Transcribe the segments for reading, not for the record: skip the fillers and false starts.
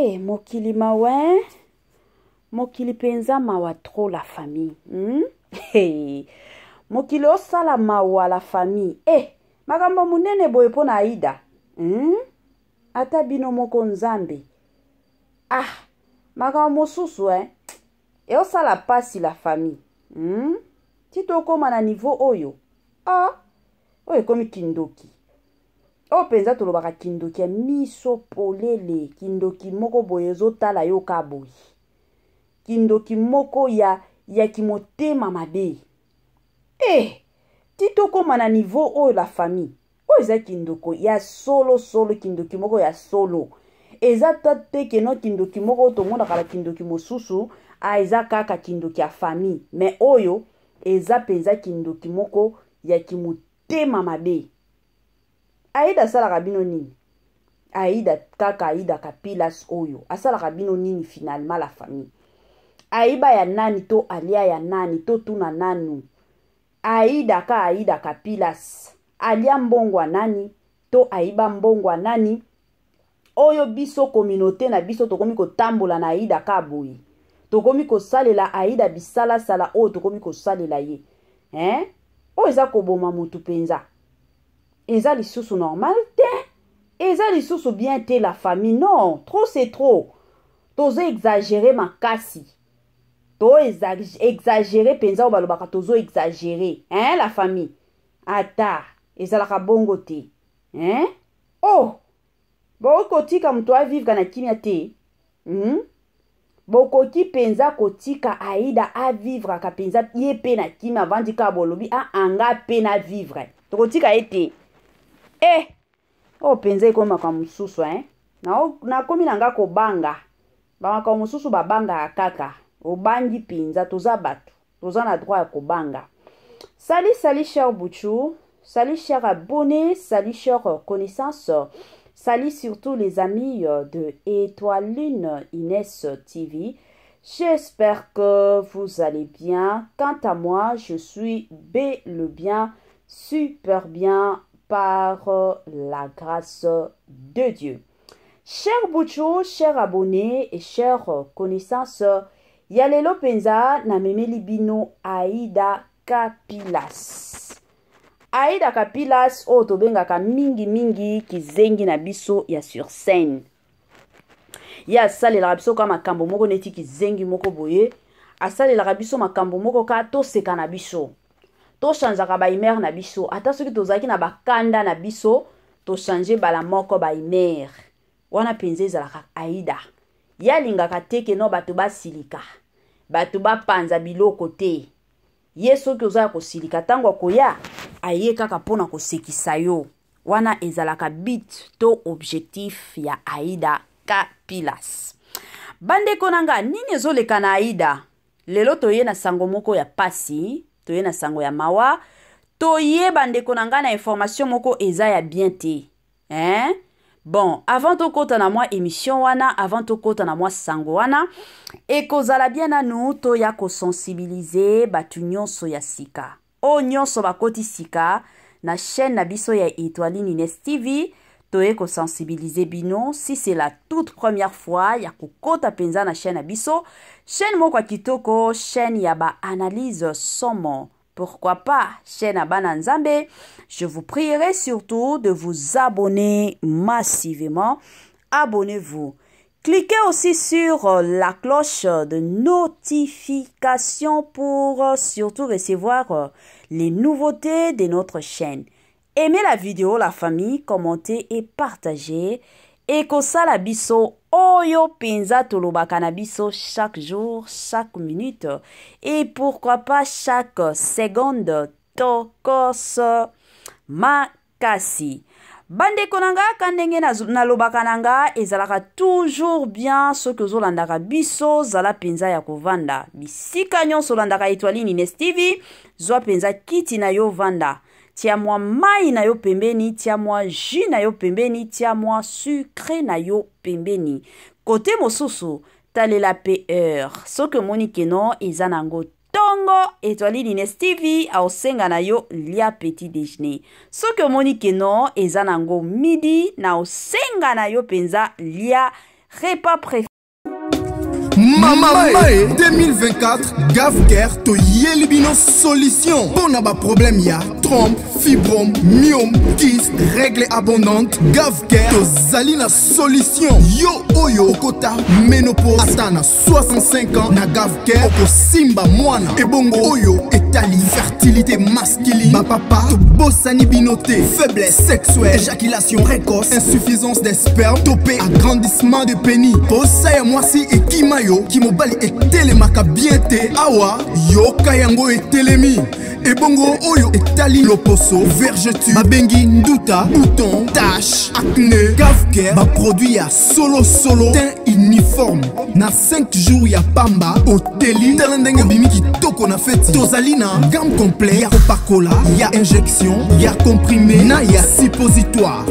Mokili mawa, mokili penza mawa trop la famille. Hey, mokili osala mawa la famille. Makambo munene boye po na Aida. Ata bino moko nzambe. Makambo mosusu e osala pasi la famille. Tito koma na niveau oyo. Oyo komi kindoki. Penza tolobaka kindoki ya miso polele. Kindoki moko boye ezotala yo kaboyi. Kindoki moko ya kimotema mabe. Tito koma na niveau oyo la famille. Eza kindoko ya solo kindoki moko ya solo. Eza tate keno kindoki moko tomonda kala kindoki mosusu. Eza kaka kindoki ya famille. Mais oyo eza penza kindoki moko ya kimotema mabe. Aida salaka bino nini? Aida Kapilas oyo. Asalaka bino nini finalement la famille? Aiba ya nani to alia ya nani to tuna nanu? Aida Kapilas. Alia mbongwa nani to aiba mbongwa nani? Oyo biso communauté na biso tokomi ko tambola na Aida kaboyi. Tokomi ko salela Aida bisala sala o tokomi ko salela ye. O eza ko boma mutu penza. Eza lisusu normal te. Eza lisusu bien te la famille. Non, trop c'est trop. Tozo exagérer makasi. To exagérer penza o balobaka tozo exagérer. La famille. Ata. Eza la kabongo te. Bokotika mtu a vivre na kimia te. Bokoti penza kotika Aida a vivre ka penza ye pe na kimia vandika bolobi anga pe na vivre. Tokotika ete. Penza ikoma kwa mususu na komi nanga ko banga. Ba kwa mususu babanga akaka. Obangi penza toza batu. Toza na droit ya kobanga. Salut cher Bouchou. Salut cher abonnés. Salut cher connaissances. Salut surtout les amis de Étoile Lune Inès TV. J'espère que vous allez bien. Quant à moi, je suis bien, super bien par la grâce de Dieu. Chers Bouchou, chers abonnés et chers connaissances, Yalelo penza na memeli bino Aida Kapilas. Aida Kapilas o tobengaka mingi kizengi na biso ya sur scène. Ya salela biso ka makambo moko neti kizengi moko boye. Asalela biso makambo moko ka to seka na biso. To chanzaka ba imer na biso. Ata soki tozaki na bakanda na biso, to changer bala moko ba imer. Wana penze ezalaka Aida. Ya lingaka teke no bato basilika. Bato bapanza biloko te. Yeso ki ozala kosilika tango koya aye kaka pona kosekisa yo. Wana ezalaka bit to objectif ya Aida Kapilas. Bande konanga nini ezoleka na Aida? Lelo toye na sango moko ya pasi, toye na sango ya mawa, toye bande konanga na information moko eza ya bien te. Bon, avant to kota na moi émission wana, avant to kota na moi sango wana, et kozala bien na nous to ya ko sensibiliser batu nyonso ya sika. O nyonso bakoti sika na chaîne na biso ya Étoile Lune Inès TV, to ye ko sensibiliser bino si c'est la toute première fois ya ko kota penza na chaîne na biso, chaîne moko kitoko, chaîne ya ba analyse somo. Pourquoi pas, chaîne Abana Nzambe, je vous prierai surtout de vous abonner massivement. Abonnez-vous. Cliquez aussi sur la cloche de notification pour surtout recevoir les nouveautés de notre chaîne. Aimez la vidéo, la famille, commentez et partagez. Et kosala biso oyo penza tolobaka na biso chaque jour, chaque minute et pourquoi pas chaque seconde tokos makasi. Bande konanga kandenge na lobaka nanga ezalaka toujours bien ce que zolandaka biso zala penza ya kovanda. Bisika nyonso landaka Étoile Lune Inès TV, zwa penza kiti na yo vanda. Tia moi mai na yo pembeni, tia moi jus na yo pembeni, tia moi sucre na yo pembeni. Côté mosusu, talela PR. Soke moni keno ezanango tongo Étoile Lune Inès TV a osenga na yo lia petit déjeuner. Soke moni keno ezanango midi na osenga na yo penza lia repas préféré. Mamae 2024 Gavker to Yelibino solution. Bon a problème ya trompe, fibrome, myome, kyste, règle abondante. Gavker to Zalina solution. Yo oyo okota ménopause atana 65 ans na Gavker oko simba mwana. Ebongo oyo etali fertilité masculine. Ma papa to bossani binoté, faiblesse sexuelle, éjaculation précoce, insuffisance des spermes, topé agrandissement de pénis. Bossa ya mwasi et kimayo Kimobali etelemaka bien te awa yoka yango etelemi ebongo oyo etali loposo vergeture babengi nduta bouton tache acné Gavker ba produit ya solo teint uniforme na 5 jours ya pamba oteli talendenge bimi kitoko na feti tozali na gamme complet ya kopakola ya injection ya comprimé na ya suppositoire.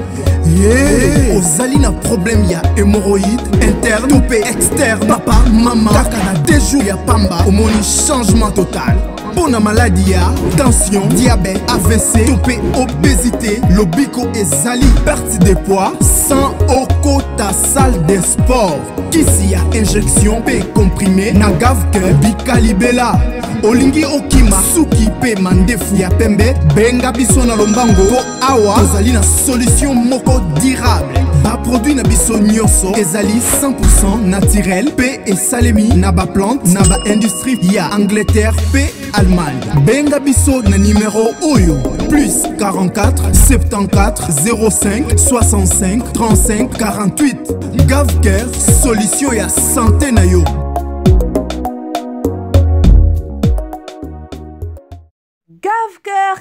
Yeah. Ozali na problème ya hémorroïde interne topé externe papa mama kaka na 2 jours ya pamba omoni changement total. Pour la maladie ya tension diabète AVC topé obésité lobiko ezali perte de poids sans okota salle de sport kisi ya injection pe comprimé na Gavker bikalibela olingi okima suki pe mandefu ya pembe benga biso na lombango po awa tozali na solution moko durable ba produit na biso nyonso ezali 100% naturel pe esalemi na ba plante na ba industrie ya Angleterre pe Allemagne. Benga biso na numéro oyo plus 44 74 05 65 35 48. Gavker solution ya santé na yo.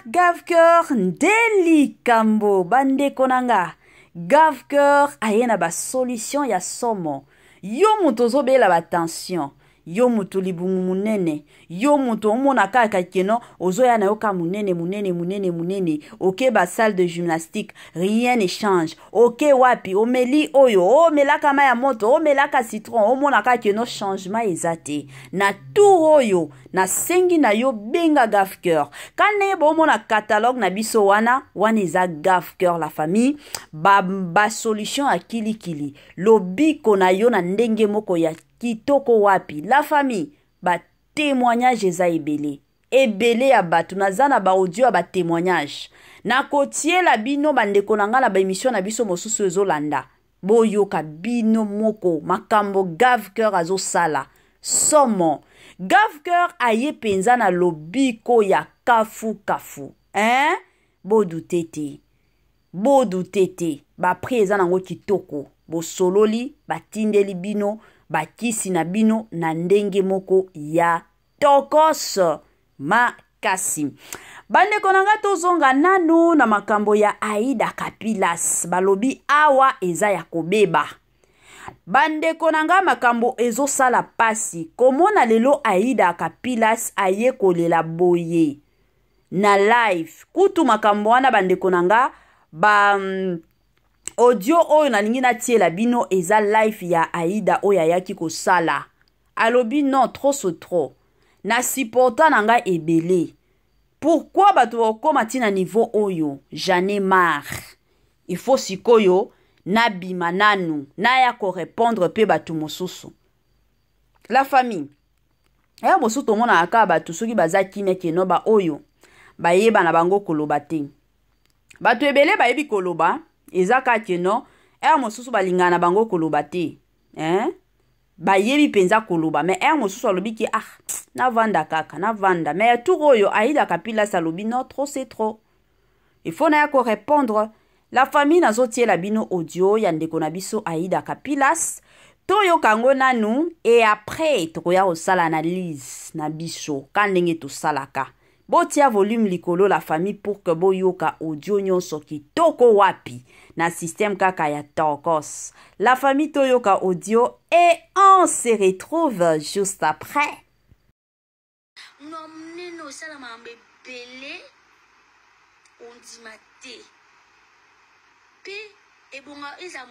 Gavker ndeli kambo bande konanga. Gavker ayena ba solution ya somo. Yo mutozo bela ba tension. Yo mutu libumu munene. Yo mutu omona kaka keno ozoya na yoka munene. Ok ba salle de gymnastique, rien ne change. Ok wapi omeli oyo, omelaka ma ya moto, omelaka citron, omona kaka keno changement ezate. Na tout oyo na sengi na yo benga Gavker. Kane bo omona catalogue na biso wana eza Gavker la famille ba solution a kili. Lobiko na yo na ndenge moko ya kitoko wapi la famille ba témoignage eza ebele ya batu nazana ba audio ba témoignage na kotie la bino bandeko na nga na ba émission na biso mosusu ezolanda boyoka bino moko makambo Gavker azo sala somo Gavker aye penza na lobiko ya kafu bodutete ba preza nango kitoko bo sololi batindeli bino bakisi na bino na ndenge moko ya tokos makasi. Bande konanga tozonga nanu na makambo ya Aida Kapilas balobi awa eza ya kobeba. Bande konanga makambo ezo sala pasi komona lelo Aida Kapilas aye kolela boye na live kutu makambo wana bande konanga audio oyo nalingi natiela bino eza live ya Aida oyo yaki ko sala alobi non trop na supporta nanga ebele pourquoi bato okoma tina niveau oyo j'en ai marre il faut sikoyo na bima nanu na ya ko répondre pe bato mosusu la famille ya mosusu to mona aka bato soki bazaki meke no ba oyo bayeba na bango koloba te bato ebele bayebi koloba ezaka keno mosusu balingana bango koloba te bayebi penza koloba mais mosusu alobi ki na vanda kaka na vanda mais tout oyo Aida Kapilas alobi non trop c'est trop il faut na ko répondre la famille nazotie la bino audio ya ndeko na biso Aida Kapilas toyo kango nanu et après tokoya osala analyse na biso kandenge to salaka botia volume likolo la famille pour que boyoka audio nyonso kitoko wapi na système kaka ya Tokos. La famille toyoka audio et on se retrouve juste après. Nomneno sala mambe belé on dit maté. Pe et bon ils am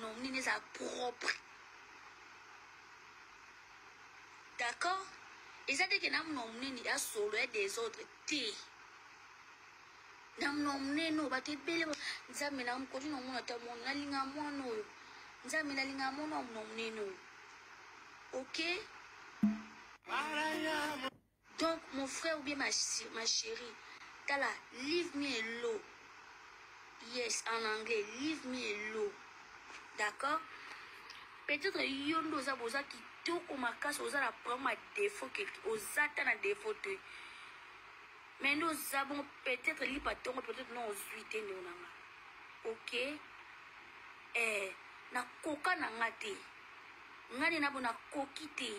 nomnene ça propre. D'accord? Et ça dit que nam nomnene ya solo et des autres té. Nam nomneno ba te belé nzambe na mkoti no mona ta mona linga mwana oyo. nzambe nalinga mona munene. Ok? Donc mon frère ou bien ma chérie, tala, leave me alone. Yes, en anglais, leave me alone. D'accord? Peut-être yondo za boza ki toko makasi oza la prendre ma défaut que oza ta na défaut te. Mais nous avons peut-être li patongo peut-être non ozuite ndo nanga. OK? Na koka na ngate. Ngani na bona kokite.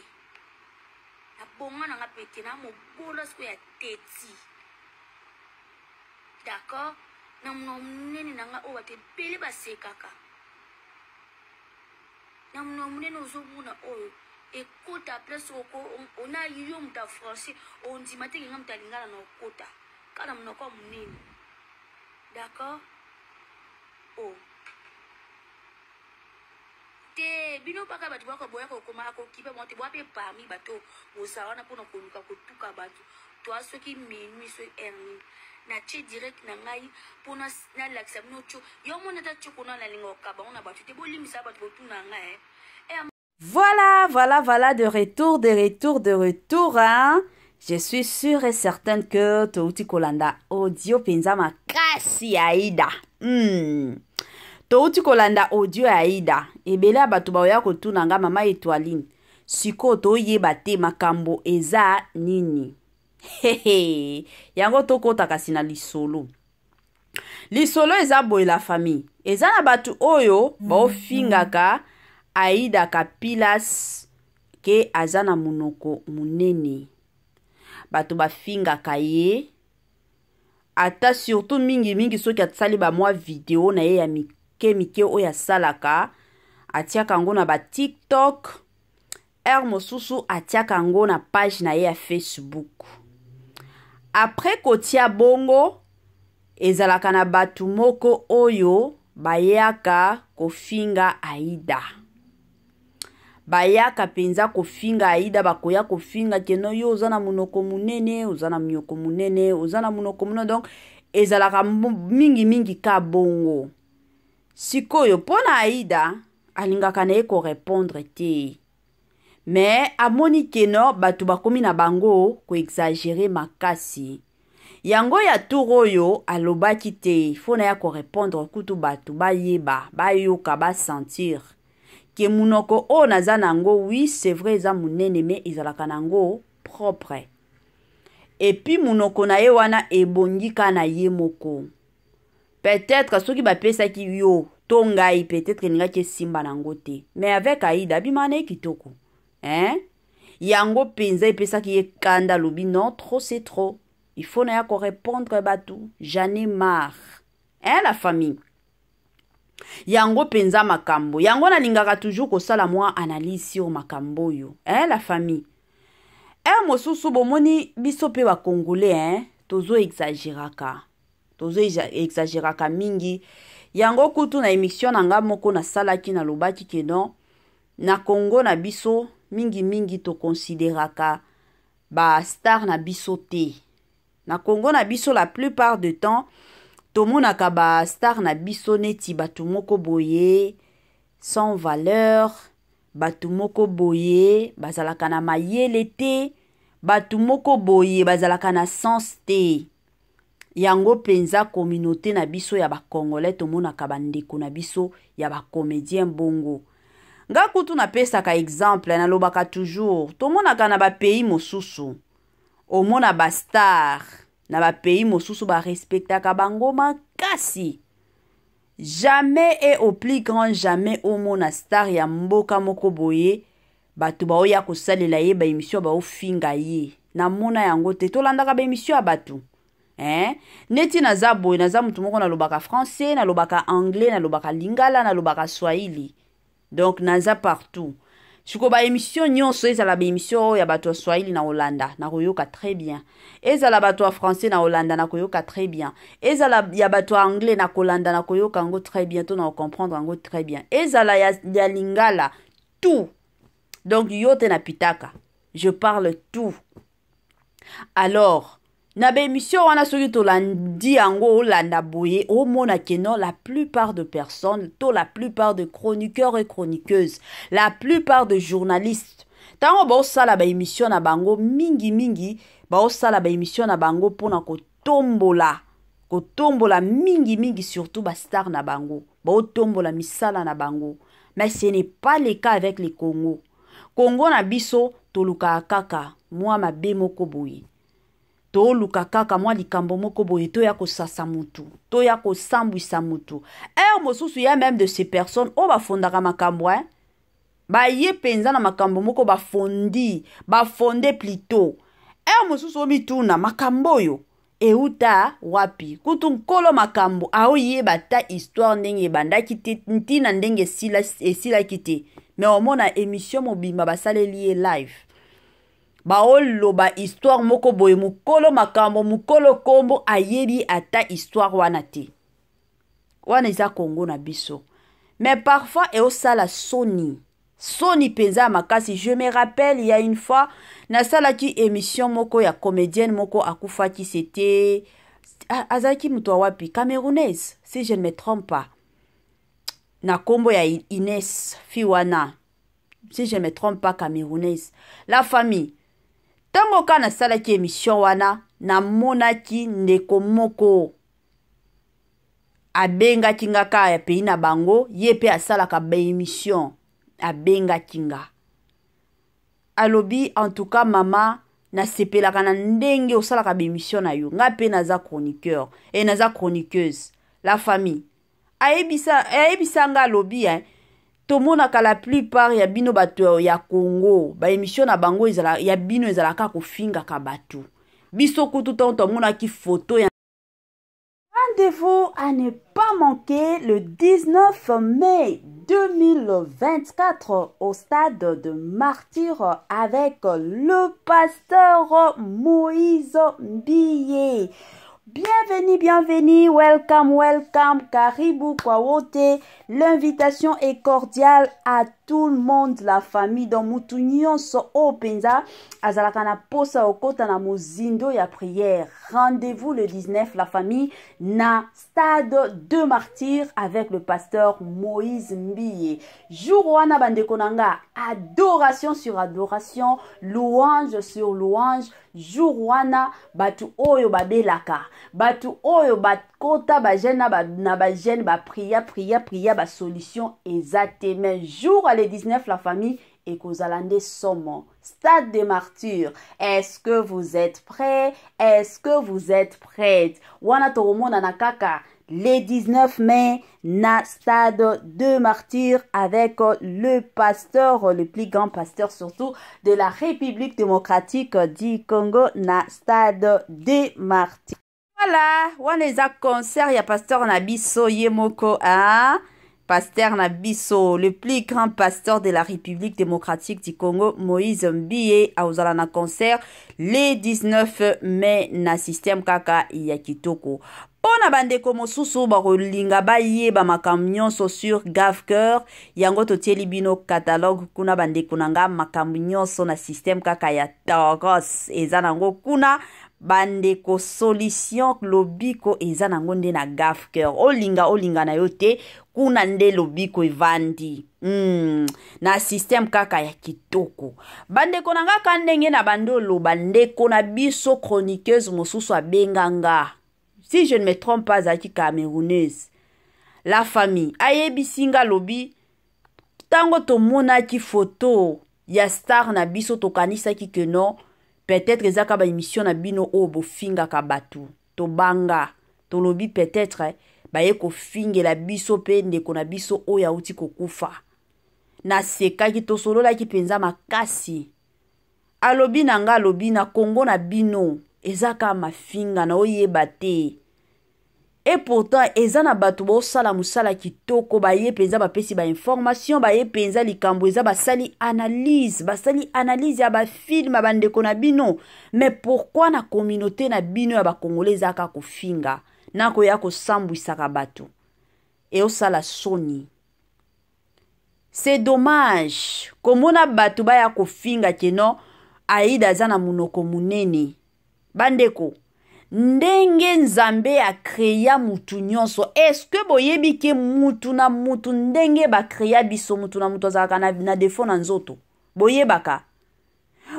Na bonga na ngapete na mo bola sko ya teti. D'accord? Na mnene na nga o bate pele ba sekaka. Na mnene ozobuna oyo. Écoute après ce on a eu un français on dit matin que ngam talingana na okota. Kana mnoko mnene. D'accord? Oh. Te bino paka batu bako boya ko koma ko kipe monte boa pe parmi bato osawana pona koluka ko tuka batu toi ceux qui minuit ceux erni na che direct na ngai pona na laksa mnocho yo mona ta chukuna na lingo ka ba ona batu te bolimisa batu botu na ngai Voilà, de retour, hein. Je suis sûre et certaine que Touti Kolanda audio penza makasi Aïda. Touti Kolanda audio Aïda. Ebele batu baoya kotuna nga mama Etoiline. Siko to yeba te makambo eza nini. Hehe. Yango toko takasina lisolo. Lisolo eza boy la famille. Eza na batu oyo bao fingaka Aïda kapilas ke azana munoko munene. Bato ba finga kaye. Ata surtout mingi soki atsali ba mwa video na ye ya mike oya salaka. Atia kango na ba TikTok. Mosusu atia kango na page na ye ya Facebook. Après kotia bongo, ezalaka na batu moko oyo bayaka kofinga Aïda. Bayaka penza kofinga Aïda bakoya kofinga keno yo ozana munoko munene, ozana myoko munene, ozana munoko munene donc ezalaka mingi ka bongo. Sikoyo pona Aïda alingaka na ye ko répondre te. Mais amoni keno batu bakomi na bango ko exagérer makasi. Yango ya turoyo alobaki te fona ya ko répondre kutu batu bayeba, bayoka, ba sentir. Que munoko o nazanango, oui, c'est vrai, za munene, mais izalaka nango propre. Et puis munoko na ye wana ebongika na ye moko. Peut-être soki ba pesa ki yo, tongai peut-être ninga ke simba nango te. Mais avec Aïda bimane kitoko. Hein? Yango penza pesa ki ye kanda lobi non, trop c'est trop. Il faut na ya ko répondre batou. J'en ai marre. Hein la famille? Yango penza makambo. Yango na lingaka toujours ko sala moi analyse sur makambo yo. Hein la famille? Mosusu bomoni biso pe wa congolais hein, tozo exagéraka. Tozo exagéraka mingi. Yango kutu na émission nanga moko na salaki na lobaki ke non. Na Congo na biso mingi to considéraka ba star na biso te. Na Congo na biso la plupart du temps tomonaka ba star na biso neti batu moko boye sans valeur, batu moko boye bazalaka na mayele te, batu moko boye bazalaka na sens te. Yango penza communauté na biso ya ba congolais tomonaka bandeko na biso ya ba comédien bongo. Nga kutu na pesa ka exemple na lobaka toujours tomonaka na ba pays mosusu. Omona ba star na ba pays mosusu ba respectaka bango makasi. Jamais et au plus grand jamais omona star ya mboka moko boye batu ba oya kosalela ye ba émission ba ofinga ye. Na mona yango te tolandaka ba émission ya batu. Hein? Neti naza boye naza mutu moko na lobaka français, na lobaka anglais, na lobaka lingala, na lobaka swahili. Donc naza partout. Siko ba émission nyonso ezala ba émission ya bato swahili na Hollanda na koyoka très bien. Ezala bato français na Hollanda na koyoka très bien. Ezala ya bato anglais na Hollanda na koyoka ngo très bien, to na comprendre ngo très bien. Ezala ya lingala tout. Donc yote na pitaka. Je parle tout. Alors Na ba émission wana soki tolandi yango olanda boye omona ke non la plupart de personnes, la plupart de chroniqueurs et chroniqueuses, la plupart de journalistes tango baosala ba émission na bango mingi baosala ba émission na bango pona kotombola mingi surtout ba star na bango baotombola misala na bango. Mais ce n'est pas le cas avec les Congo na biso toluka kaka mwa mabe moko boye to luka kaka mwa likambo moko boye to ya kosasa mutu to ya kosambwisa mutu. Mosusu ya même de ces personnes o bafondaka makambo ba ye penza na makambo moko bafonde plutôt. Mosusu o mituna makambo yo euta wapi kutu nkolo makambo aoyeba ta histoire ndenge bandaki te ntina ndenge esila kite. Mais omona émission mobimba basaleli live baoloba histoire moko boye mukolo makambo mukolo kombo ayebi ata histoire wana te. Wana eza Congo na biso. Mais parfois eosala soni penza makasi. Je me rappelle il y a une fois na salaki émission moko ya comédienne moko akufaki, c'était azaki mutu wapi camerounaise si je ne me trompe pas, na kombo ya Inès Fiwana si je ne me trompe pas, camerounaise. La famille tango kana salaki émission wana na monaki ndeko moko abenga kingaka ya pays na bango ye pe asalaka ba émission abenga kinga alobi en tout cas mama na sepelaka na ndenge osalaka ba émission na yo nga pe naza chroniqueur et naza chroniqueuse. La famille ayebisa nga alobi tomonaka la plupart ya bino bato ya Congo ba émission na bango ya bino ezalaka kofinga ka batu biso kutu tonto monaki photo ya. Rendez-vous à ne pas manquer le 19 mai 2024 au stade de Martyr avec le pasteur Moïse Mbiye. Bienvenue, welcome, karibu kwa wote. L'invitation est cordiale à tout le monde, la famille dans mutu nyonso openza azalaka na posa okota na mozindo ya prière. Rendez-vous le 19 la famille na stade de Martyr avec le pasteur Moïse Mbiye. Jour wana bandeko nanga, adoration sur adoration, louange sur louange. Jour wana batu oyo babelaka, batu oyo bakota ba jeune na ba jeune ba priya ba solution exactement. Jour à le 19 la famille et Kozalande Somo, stade des martyrs. Est-ce que vous êtes prêts? Est-ce que vous êtes prêtes? Wana toromona na kaka le 19 mai na stade de martyrs avec le pasteur, le plus grand pasteur surtout de la République démocratique du Congo na stade de martyrs. Voilà, wana eza concert ya pasteur na biso yemoko pasteur Nabiso, le plus grand pasteur de la République démocratique du Congo, Moïse Mbiye, a osala na concert le 19 mai na système kaka ya kitoko. Pona bandeko mosusu bakolinga bayeba makambo nyonso sur Gavker, yango totieli bino catalogue kuna bandeko nanga makambo nyonso na système kaka ya Togos eza nango kuna bandeko solution lobiko eza nango nde na Gavker. Olinga na yote kuna nde lobiko evandi na système kaka ya kitoko. Bandeko nanga kandenge na bandolo bandeko na biso chroniqueuse mosusu abenganga, si je ne me trompe pas, zaki camerounaise. La famille ayebisinga lobi tango tomona ki photo ya star na biso tokanisa ki que non, peut-être ezaka ba émission na bino o bofinga ka batu to banga to lobi peut-être baye ko fingela biso pe ndeko na biso o ya uti kokufa na seka ki to solo la ki penza makasi alobi nanga alobi na Congo na bino ezaka mafinga na oyeba te. Et pourtant ezana batu bo sala musala kitoko baye penza ba pesi ba information baye penza likambo eza basali analyse ya ba film bandeko na bino. Mais pourquoi na communauté na bino ya ba congolais aka kofinga na ko ya ko sambwisa ka batu et osala soni? C'est dommage komona batu baya kofinga keno aida zana munoko munene bandeko. ndenge nzambe akreya mutu nyonso. Est-ce que boyebi ke mutu na mutu ndenge bakreya biso mutu na mutu azalaka na defo na nzoto? Boyebaka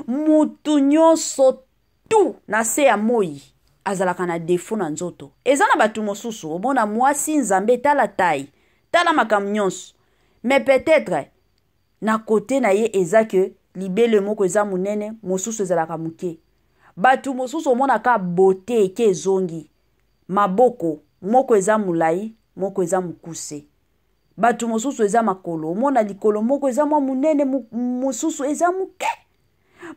mutu nyonso tu na se ya moi azalaka na defo na nzoto. Eza na batu mosusu omona mwasi nzambe tala tai tala makambo nyonso, mais peut-être na kote na ye eza ke libele moko eza munene mosusu ezalaka muke. Batu mosusu omona ka beauté eke ezongi, maboko moko eza mulai moko eza mukuse. Batu mosusu eza makolo omona likolo moko eza mwa munene mosusu eza muke.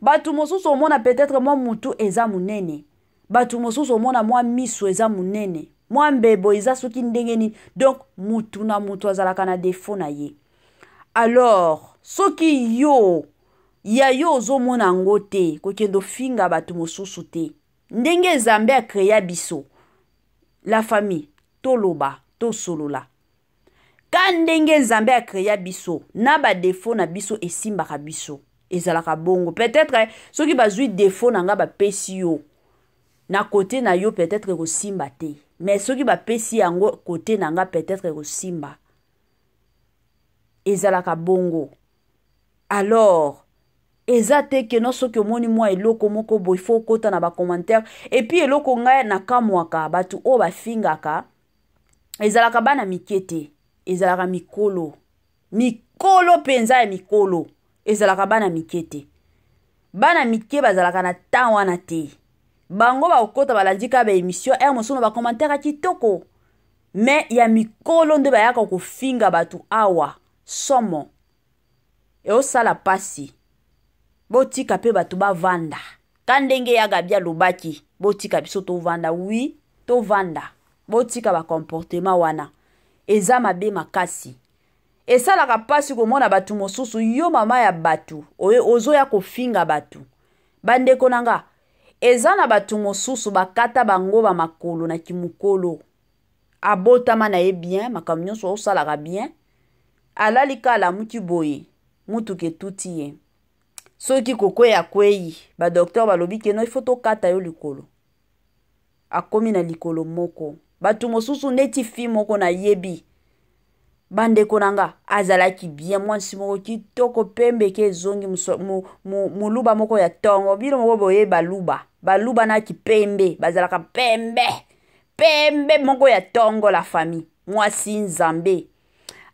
Batu mosusu omona peut-être mwa mutu eza munene. Batu mosusu omona mwa miso eza munene, mwa mbebo eza soki ndenge nini. Donc mutu na mutu azalaka na defo na ye. Alors soki yo ya yo ozomona ngo te kokendo finga batu mosusu te, ndenge Nzambe akreya biso la famille toloba tosolola. Ka ndenge Nzambe akreya biso na ba defo na biso esimbaka biso ezalaka bongo. Peut-être soki bazui defo na nga ba pesi yo na kote na yo peut-être ko simba te, mais soki ba pesi yango kote na nga peut-être ko simba ezalaka bongo. Alors eza te ke no soki omoni mwa eloko moko bo il faut kota na ba commentaire et puis eloko nga na kamwaka batu o ba fingaka ezalaka bana mikete, ezalaka mikolo penza ya mikolo, ezalaka bana mikete. Bana mike bazalaka na temps wana te, bango ba okota balandika ba émission mosuno ba commentaire kitoko, mais ya mikolo nde bayaka ko finga batu awa somo e osala pasi. Botika pe batu ba vanda kandenge ya gabia lobaki botika biso to vanda, oui to vanda. Botika ba comportement wana eza mabe makasi. Esalaka pasi komona batu mosusu yo mama ya batu ozo ya kofinga batu. Bandeko nanga eza na batu mosusu bakata bango ba makolo na kimukolo abotama na ye bien makambo nyonso osalaka bien alalika la mutu boye mutu ke tuti ye. Soki kokwea kwei ba docteur balobi ke no il faut to kata yo likolo akomi na likolo moko. Batu mosusu neti fi moko na yebi bandeko nanga azalaki bien mwansi moko kitoko pembe ke zongi muluba moko ya tongo bino moko boye baluba na kipembe bazalaka pembe moko ya tongo la famille mwasi Nzambe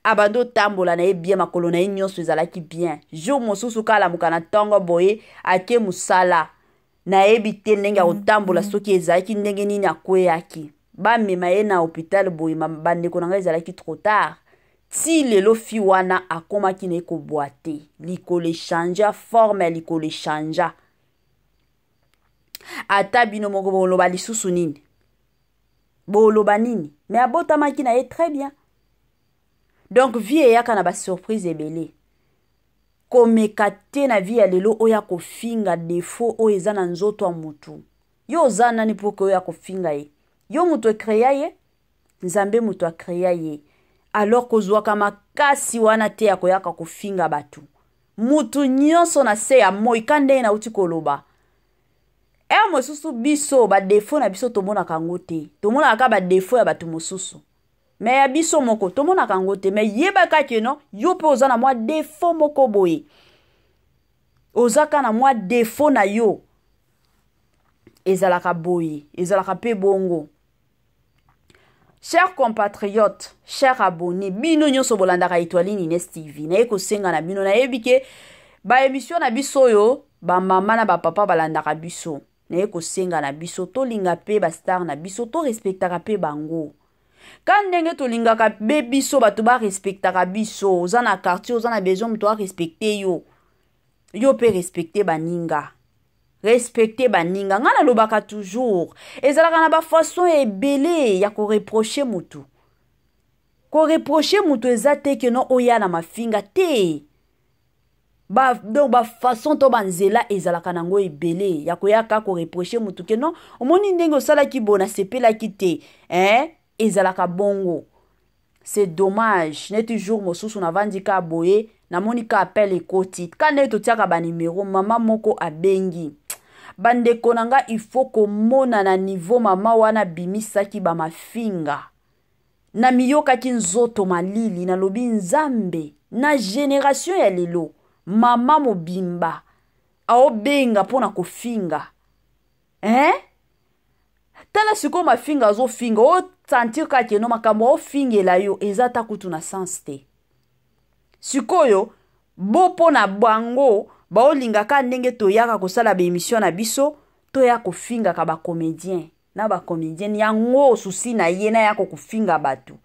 abando tambola na ye bien makolo na ye nyonso ezalaki bien. Jo mosusu kala mukana tongo boye ake musala na yebi te ndenge otambola soki ezalaki ndenge nini akweyaki bamema ye na hôpital boye bandeko nanga ezalaki trop tard. Ti lelo fi wana akomaki na eko boite likolo chanja forme likolo chanja ata bino moko boloba lisusu nini boloba nini mais abotamaki na ye très bien. Donc vie eyaka na ba surprise ebele komeka te na vie ya lelo oya kofinga defo o eza na nzoto ya mutu yo oza nani poke oya kofinga ye? Yo mutu ekreya ye, Nzambe mutu akreya ye. Alors kozwaka makasi wana te ya koyaka kofinga batu mutu nyonso na se ya moi kande na uti koloba mosusu biso ba defo na biso tomona kango te, tomona ka ba defo ya batu mosusu mais ya biso moko tomona kango te. Mais yebaka ke no yo pe oza na mwa defo moko boye ozaka na mwa defo na yo ezalaka boye ezalaka pe bongo. Chers compatriotes, chers abonnés, bino nyonso bolandaka Etoile Nines TV. Na eko senga na bino na yebike ba émission na biso yo, ba mama na ba papa balandaka biso. Na eko senga na biso to linga pe ba star na biso to respectaka pe bango. Kan ndenge to lingaka be biso batu ba respectaka biso, oza na quartier oza na besoin mto a respecter yo. Yo pe respecter baninga. Respecter baninga ngana lobaka toujours ezalaka na ba façon ebele ya ko reprocher mutu ezate ke no oya na mafinga te donc ba façon to banzela ezalaka nango ebele ya ko yaka ko reprocher mutu ke no omoni ndenge osala ki bona sepela ki te ezalaka bongo. C'est dommage ne toujours mosusu na vandika boye na monika appel ekoti kana to tiaka ba numéro mama moko abengi bande konanga il faut komona na niveau mama wana bimisaki ba mafinga na miyoka kinzoto malili na lobi nzambe na génération ya lelo mama mobimba aobenga pona kofinga tala siko mafinga zo finga o sentir ka keno makambo o fingela yo ezata kutu na sens te sikoyo bo pona bango baolingaka ndenge toyaka kosala ba émission na biso toya kofinga ka ba comédien na ba comédienne yango susi na yena yako kofinga batu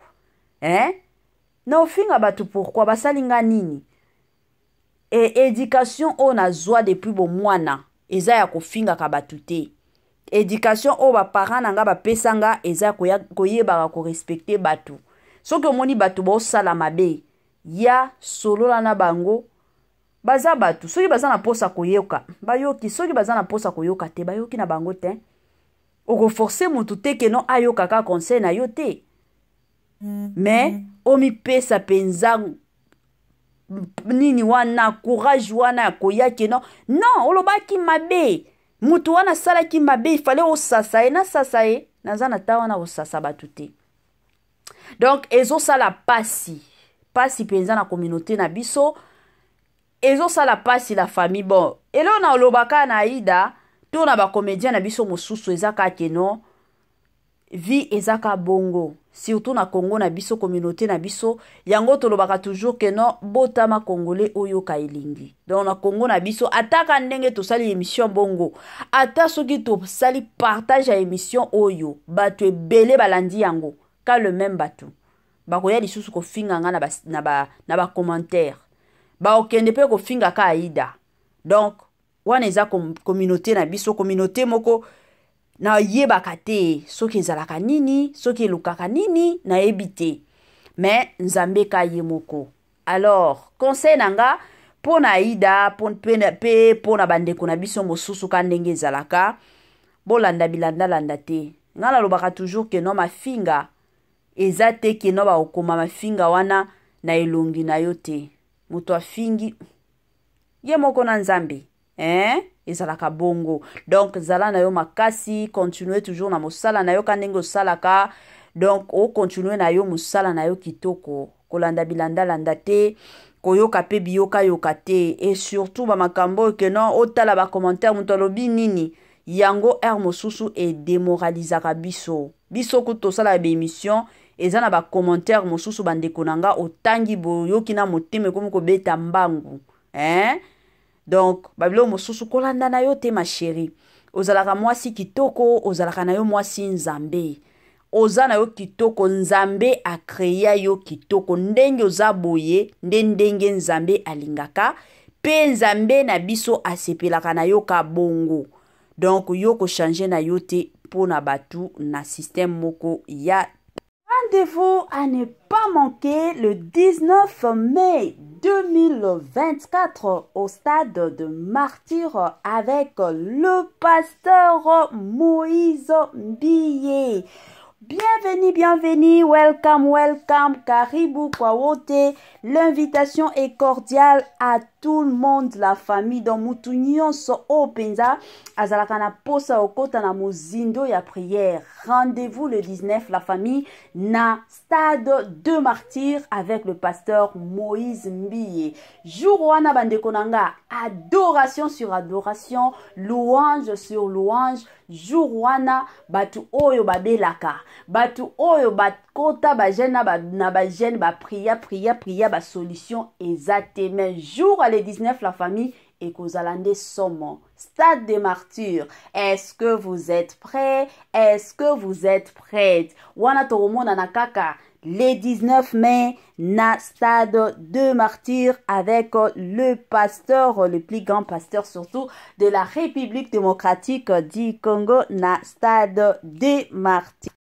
na ofinga batu pourquoi basalinga nini éducation on a zwa depuis bo mwana eza ya kofinga ka batu te éducation o ba parents nanga ba pesanga eza koyeba ko respecter batu soki omoni batu bo sala mabe ya solola na bango baza batu soki baza na posa koyoka bayoki soki baza na posa koyoka te bayoki na bango te oko forcer mutu te ke no ayoka ka conseil na yo te mais omi pesa penza nini wana courage wana koya ke no non olobaki mabe mutu wana sala ki mabe il fallait osasa e na sasa e naza na ta wana osasa batu te donc ezo sala pasi penza na communauté na biso ezo sala pasi la famille bon elo na olobaka na Aida to na ba comédien na biso mosusu ezaka keno vie ezaka bongo surtout na Congo na biso communauté na biso yango tolobaka toujours que non botama congolais oyo ka elingi donc na Congo na biso ataka ndenge to sali émission bongo ata soki to sali partage ya émission oyo batu ebele balandi yango ka le même batu bakoya lisusu ko finga nga na ba commentaire ba okende pe ko finga ka Aida donc wana eza communauté na biso communauté moko na yebaka te soki ezalaka nini soki elukaka nini na ebite mais nzambe ka ye moko alors conseil nanga pona Aida pona bandeko na biso mosusu ka ndenge ezalaka bolanda bilanda landa te ngala lobaka toujours que no mafinga eza te ke no ba okoma mafinga wana na elongi na yo te moto afingi ye moko na nzambe ezalaka bongo donc zala na yo makasi continuer toujours na mosala na yo kandenge osalaka donc o continuer na yo mosala na yo kitoko kolanda bilanda landa te koyoka pe biyoka yoka te et surtout ba makambo ke non otala ba commentaire muto lobi nini yango mosusu e démoralisaka biso kuto sala ba émission eza na ba commentaire mosusu bandeko nanga otangi boyoki na moteme komi ko beta mbangu donc babilo mosusu kolanda na yo te ma chérie ozalaka mwasi kitoko ozalaka na yo mwasi nzambe oza na yo kitoko nzambe a créé yo kitoko ndenge oza boye ndenge nzambe alingaka pe nzambe na biso asepelaka na yo ka bongo donc yo ko changer na yo te pona batu na système moko ya. Rendez-vous à ne pas manquer le 19 mai 2024 au stade de Martyr avec le pasteur Moïse Mbiye. Bienvenue, welcome, karibu kwa wote. L'invitation est cordiale à tout le monde, la famille dans mutu nyonso openza azalaka na posa okota na mozindo ya prière. Rendez-vous le 19 la famille na stade de Martyr avec le pasteur Moïse Mbiye. Jour wana bandeko nanga, adoration sur adoration, louange sur louange. Jour wana batu oyo babelaka, batu oyo bakota ba jeune na ba jeune ba priya ba solution exactement. Jour à le 19 la famille et kozalande somo stade des martyrs. Est-ce que vous êtes prêts? Est-ce que vous êtes prêtes? Wana toromona na kaka le 19 mai na stade de martyrs avec le pasteur, le plus grand pasteur surtout de la République démocratique du Congo na stade de martyrs.